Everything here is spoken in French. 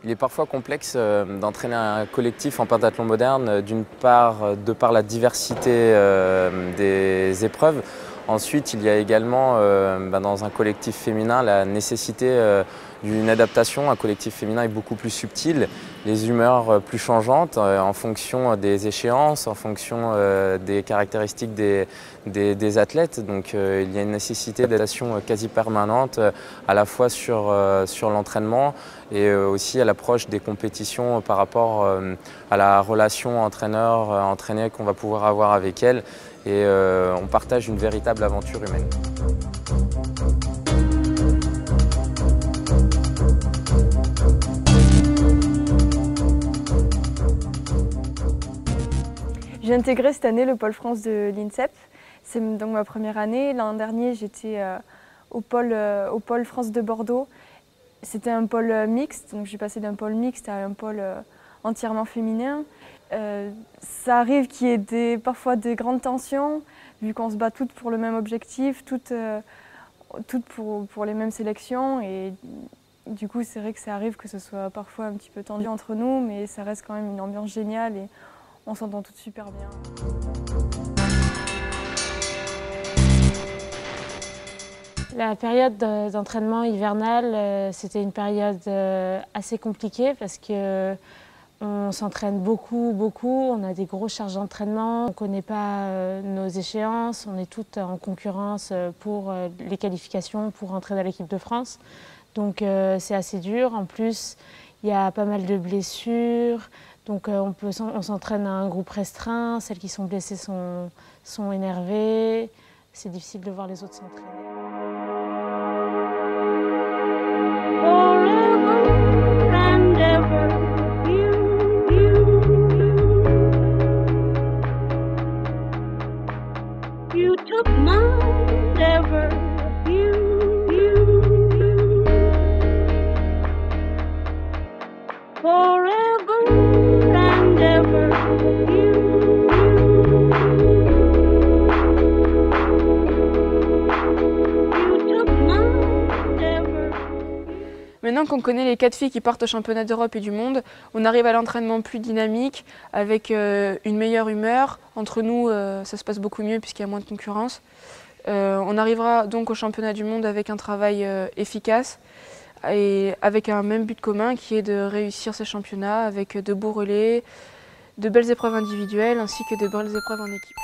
Il est parfois complexe d'entraîner un collectif en pentathlon moderne, d'une part de par la diversité des épreuves. Ensuite, il y a également dans un collectif féminin la nécessité d'une adaptation. Un collectif féminin est beaucoup plus subtil, les humeurs plus changeantes en fonction des échéances, en fonction des caractéristiques des athlètes. Donc il y a une nécessité d'adaptation quasi permanente à la fois sur l'entraînement et aussi à l'approche des compétitions par rapport à la relation entraîneur-entraîné qu'on va pouvoir avoir avec elles. Et on partage une véritable aventure humaine. J'ai intégré cette année le pôle France de l'INSEP. C'est donc ma première année. L'an dernier, j'étais au pôle France de Bordeaux. C'était un pôle mixte, donc j'ai passé d'un pôle mixte à un pôle entièrement féminin. Ça arrive qu'il y ait parfois des grandes tensions, vu qu'on se bat toutes pour le même objectif, toutes pour les mêmes sélections. Et du coup, c'est vrai que ça arrive que ce soit parfois un petit peu tendu entre nous, mais ça reste quand même une ambiance géniale et on s'entend toutes super bien. La période d'entraînement hivernal, c'était une période assez compliquée parce que on s'entraîne beaucoup, on a des grosses charges d'entraînement, on ne connaît pas nos échéances, on est toutes en concurrence pour les qualifications pour rentrer dans l'équipe de France. Donc c'est assez dur. En plus, il y a pas mal de blessures, donc on s'entraîne à un groupe restreint, celles qui sont blessées sont énervées, c'est difficile de voir les autres s'entraîner. You took my ever, forever and ever, Maintenant qu'on connaît les 4 filles qui partent au championnat d'Europe et du monde, on arrive à l'entraînement plus dynamique, avec une meilleure humeur. Entre nous, ça se passe beaucoup mieux puisqu'il y a moins de concurrence. On arrivera donc au championnat du monde avec un travail efficace et avec un même but commun qui est de réussir ce championnat avec de beaux relais, de belles épreuves individuelles ainsi que de belles épreuves en équipe.